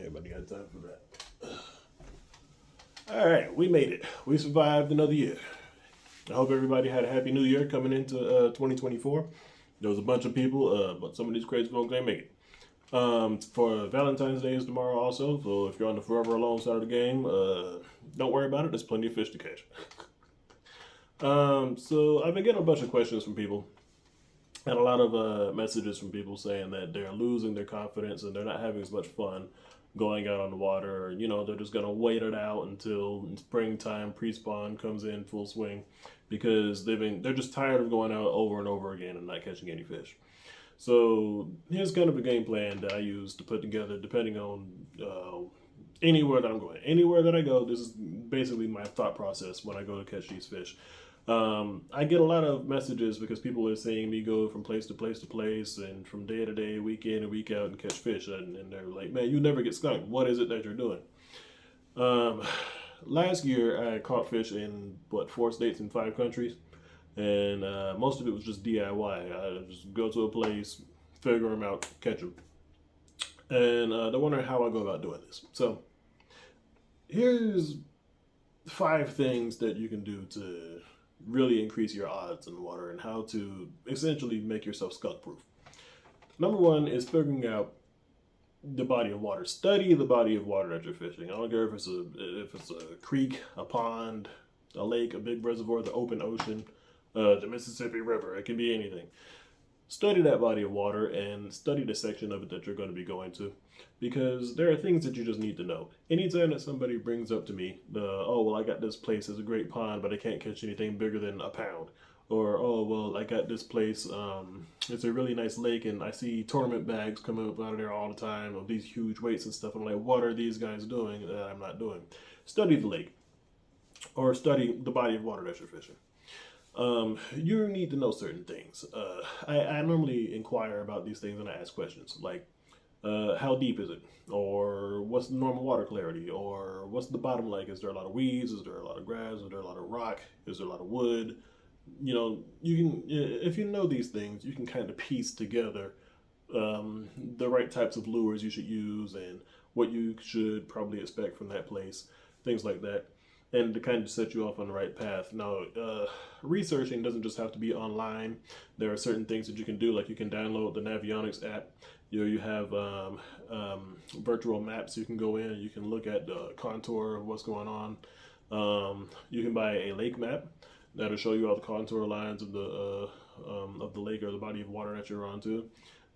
Anybody got time for that? All right, we made it. We survived another year. I hope everybody had a happy new year coming into 2024. There was a bunch of people, but some of these crazy folks didn't make it. For Valentine's Day is tomorrow also, so if you're on the Forever Alone side of the game, don't worry about it. There's plenty of fish to catch. So I've been getting a bunch of questions from people and a lot of messages from people saying that they're losing their confidence and they're not having as much fun going out on the water. Or, they're just going to wait it out until springtime pre-spawn comes in full swing because they're just tired of going out over and over again and not catching any fish. So here's kind of a game plan that I use to put together depending on anywhere that I'm going. Anywhere that I go, this is basically my thought process when I go to catch these fish. I get a lot of messages because people are seeing me go from place to place to place and from day to day, week in and week out and catch fish. And they're like, man, you never get skunked. What is it that you're doing? Last year, I caught fish in, 4 states and 5 countries. And most of it was just DIY. I just go to a place, figure them out, catch them. And they're wondering how I go about doing this. So here's 5 things that you can do to really increase your odds in the water and how to essentially make yourself skunk proof. Number 1 is figuring out the body of water. Study the body of water that you're fishing. I don't care if it's a creek, a pond, a lake, a big reservoir, the open ocean, the Mississippi River. It can be anything. Study that body of water and study the section of it that you're going to be going to, because there are things that you just need to know. Anytime that somebody brings up to me, I got this place, it's a great pond, but I can't catch anything bigger than a pound. Or, I got this place, it's a really nice lake, and I see tournament bags coming up out of there all the time of these huge weights and stuff. I'm like, what are these guys doing that I'm not doing? Study the lake, or study the body of water that you're fishing. You need to know certain things. I normally inquire about these things and I ask questions like, how deep is it? Or what's the normal water clarity? Or what's the bottom like? Is there a lot of weeds? Is there a lot of grass? Is there a lot of rock? Is there a lot of wood? You can, if you know these things, you can kind of piece together the right types of lures you should use and what you should probably expect from that place, things like that. And to kind of set you off on the right path. Now, researching doesn't just have to be online. There are certain things that you can do, like you can download the Navionics app. You have virtual maps you can go in and you can look at the contour of what's going on. You can buy a lake map that'll show you all the contour lines of the lake or the body of water that you're onto.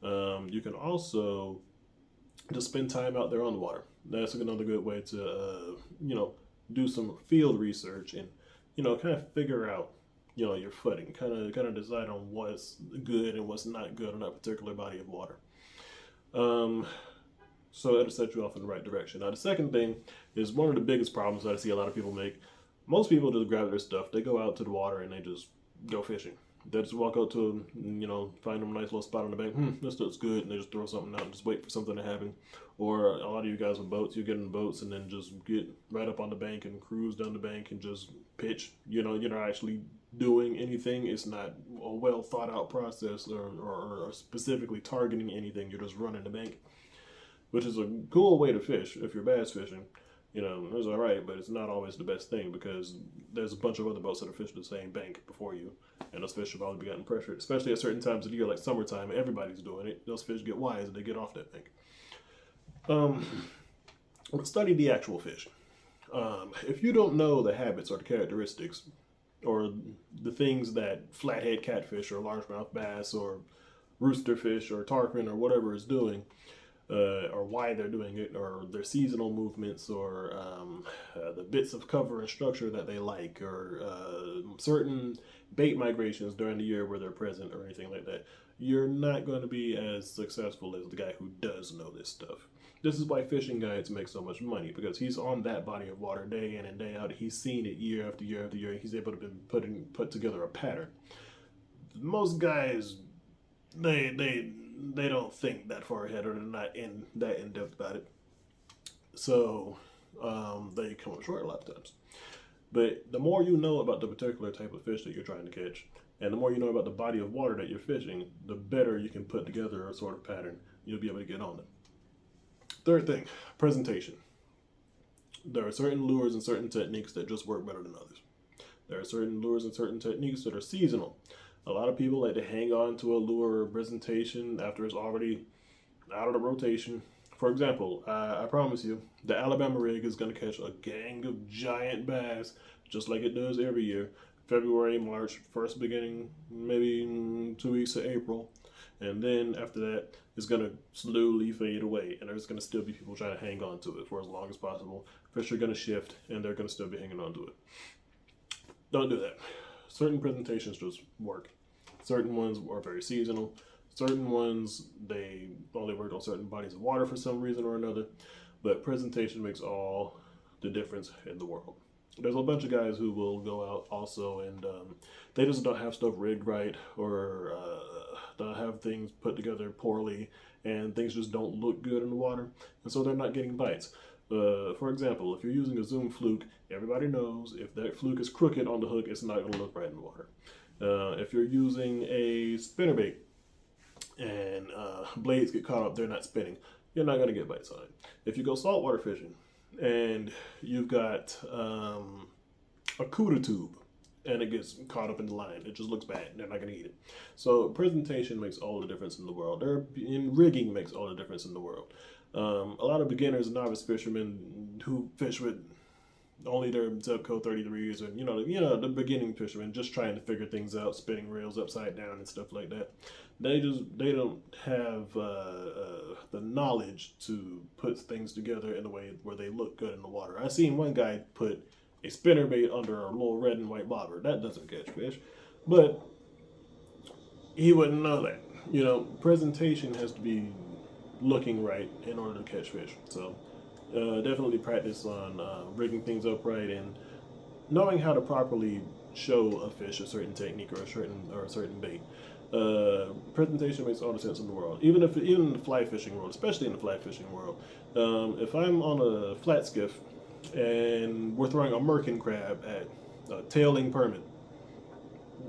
You can also just spend time out there on the water. That's another good way to, do some field research and kind of figure out your footing, kind of decide on what's good and what's not good on that particular body of water. So it'll set you off in the right direction. Now the second thing is one of the biggest problems that I see a lot of people make. Most people just grab their stuff, they go out to the water and they just go fishing. They just walk out to find them a nice little spot on the bank. This looks good, and they just throw something out and just wait for something to happen. Or a lot of you guys with boats, you get in boats and then just get right up on the bank and cruise down the bank and just pitch. You're not actually doing anything. It's not a well thought out process or specifically targeting anything. You're just running the bank, which is a cool way to fish if you're bass fishing. It's all right, but it's not always the best thing because there's a bunch of other boats that are fishing the same bank before you, and those fish have probably gotten pressured, especially at certain times of the year, like summertime. Everybody's doing it. Those fish get wise and they get off that bank. But study the actual fish. If you don't know the habits or the characteristics or the things that flathead catfish or largemouth bass or roosterfish or tarpon or whatever is doing, or why they're doing it, or their seasonal movements, or the bits of cover and structure that they like, or certain bait migrations during the year where they're present, or anything like that, you're not going to be as successful as the guy who does know this stuff. This is why fishing guides make so much money, because he's on that body of water day in and day out. He's seen it year after year after year. He's able to put together a pattern. Most guys, they don't think that far ahead, or they're not that in depth about it. So they come up short a lot of times. But the more you know about the particular type of fish that you're trying to catch, and the more you know about the body of water that you're fishing, the better you can put together a sort of pattern. You'll be able to get on it. Third thing, presentation. There are certain lures and certain techniques that just work better than others. There are certain lures and certain techniques that are seasonal. A lot of people like to hang on to a lure or presentation after it's already out of the rotation. For example, I promise you, the Alabama rig is going to catch a gang of giant bass just like it does every year. February, March, first beginning, maybe 2 weeks of April. And then after that, it's going to slowly fade away. And there's going to still be people trying to hang on to it for as long as possible. Fish are going to shift, and they're going to still be hanging on to it. Don't do that. Certain presentations just work. Certain ones are very seasonal. Certain ones, they only work on certain bodies of water for some reason or another. But presentation makes all the difference in the world. There's a bunch of guys who will go out also and they just don't have stuff rigged right, or they'll have things put together poorly and things just don't look good in the water, and so they're not getting bites. For example, if you're using a Zoom fluke, everybody knows if that fluke is crooked on the hook, it's not going to look right in the water. If you're using a spinnerbait and blades get caught up, they're not spinning, you're not going to get bites on it. If you go saltwater fishing and you've got a CUDA tube and it gets caught up in the line, it just looks bad. They're not going to eat it. So presentation makes all the difference in the world. Rigging makes all the difference in the world. A lot of beginners and novice fishermen who fish with only their Zebco 33s, and you know the beginning fishermen just trying to figure things out, spinning reels upside down and stuff like that. They don't have the knowledge to put things together in a way where they look good in the water. I seen one guy put a spinnerbait under a little red and white bobber. That doesn't catch fish, but he wouldn't know that. Presentation has to be looking right in order to catch fish. So definitely practice on rigging things up right and knowing how to properly show a fish a certain technique or a certain bait. Presentation makes all the sense in the world. Even in the fly fishing world, especially in the fly fishing world, if I'm on a flat skiff and we're throwing a merkin crab at a tailing permit,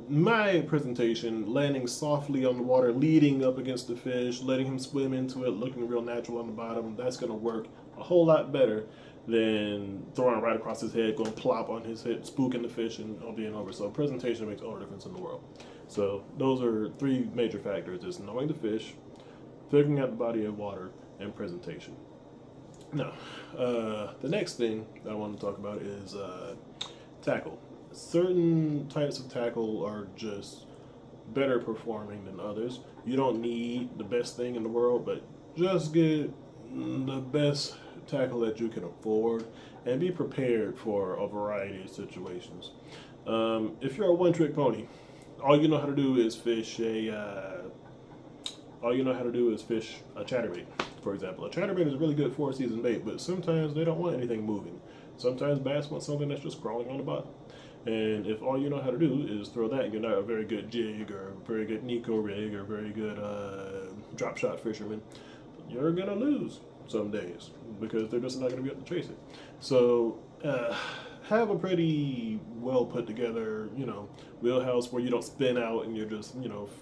my presentation, landing softly on the water, leading up against the fish, letting him swim into it, looking real natural on the bottom, that's going to work a whole lot better than throwing right across his head, going plop on his head, spooking the fish, and all being over. So presentation makes all the difference in the world. So those are three major factors: is knowing the fish, figuring out the body of water, and presentation. Now, the next thing I want to talk about is tackle. Certain types of tackle are just better performing than others. You don't need the best thing in the world, but just get the best tackle that you can afford and be prepared for a variety of situations. If you're a one-trick pony, all you know how to do is fish a chatterbait, for example. A chatterbait is a really good four-season bait, but sometimes they don't want anything moving. Sometimes bass want something that's just crawling on the bottom. And if all you know how to do is throw that, you're not a very good jig or a very good Nico rig or a very good drop shot fisherman, you're going to lose some days because they're just not going to be able to chase it. So have a pretty well put together, wheelhouse where you don't spin out and you're just,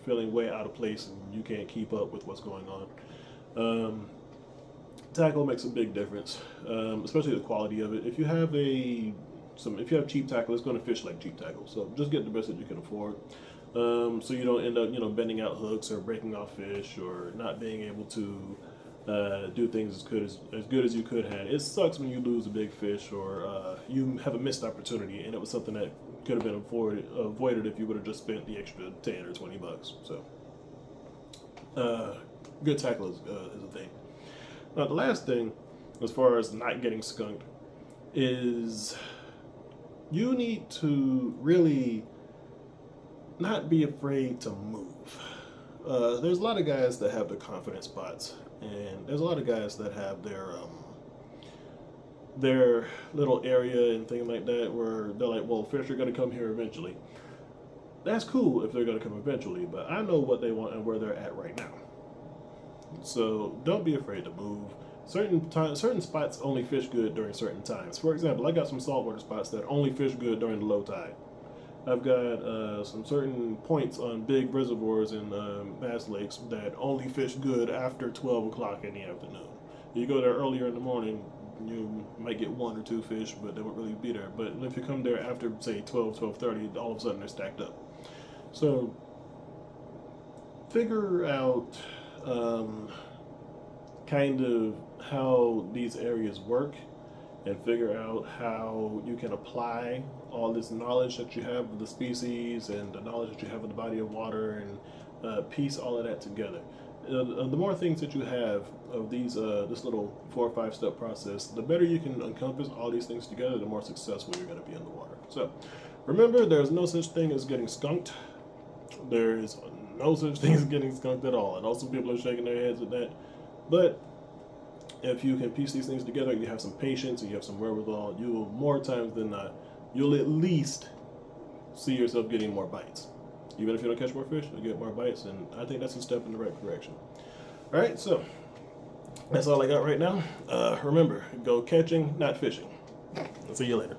feeling way out of place and you can't keep up with what's going on. Tackle makes a big difference, especially the quality of it. If you have cheap tackle, it's going to fish like cheap tackle. So just get the best that you can afford, so you don't end up, bending out hooks or breaking off fish or not being able to do things as good as you could have. It sucks when you lose a big fish or you have a missed opportunity, and it was something that could have been avoided if you would have just spent the extra $10 or $20. So good tackle is a thing. Now the last thing, as far as not getting skunked, is you need to really not be afraid to move. There's a lot of guys that have their confidence spots, and there's a lot of guys that have their little area and things like that where they're like, well, fish are going to come here eventually. That's cool if they're going to come eventually, but I know what they want and where they're at right now. So don't be afraid to move. Certain spots only fish good during certain times. For example, I got some saltwater spots that only fish good during the low tide. I've got some certain points on big reservoirs in Bass Lakes that only fish good after 12 o'clock in the afternoon. You go there earlier in the morning, you might get 1 or 2 fish, but they won't really be there. But if you come there after, say, 12, 12:30, all of a sudden they're stacked up. So figure out kind of how these areas work, and figure out how you can apply all this knowledge that you have of the species and the knowledge that you have of the body of water, and piece all of that together. The more things that you have of these this little 4 or 5 step process, the better you can encompass all these things together, the more successful you're going to be in the water. So remember, there's no such thing as getting skunked. There's no such thing as getting skunked at all. And also people are shaking their heads at that. But if you can piece these things together, you have some patience and you have some wherewithal, you will, more times than not, you'll at least see yourself getting more bites. Even if you don't catch more fish, you'll get more bites, and I think that's a step in the right direction. All right, so that's all I got right now. Remember, go catching, not fishing. I'll see you later.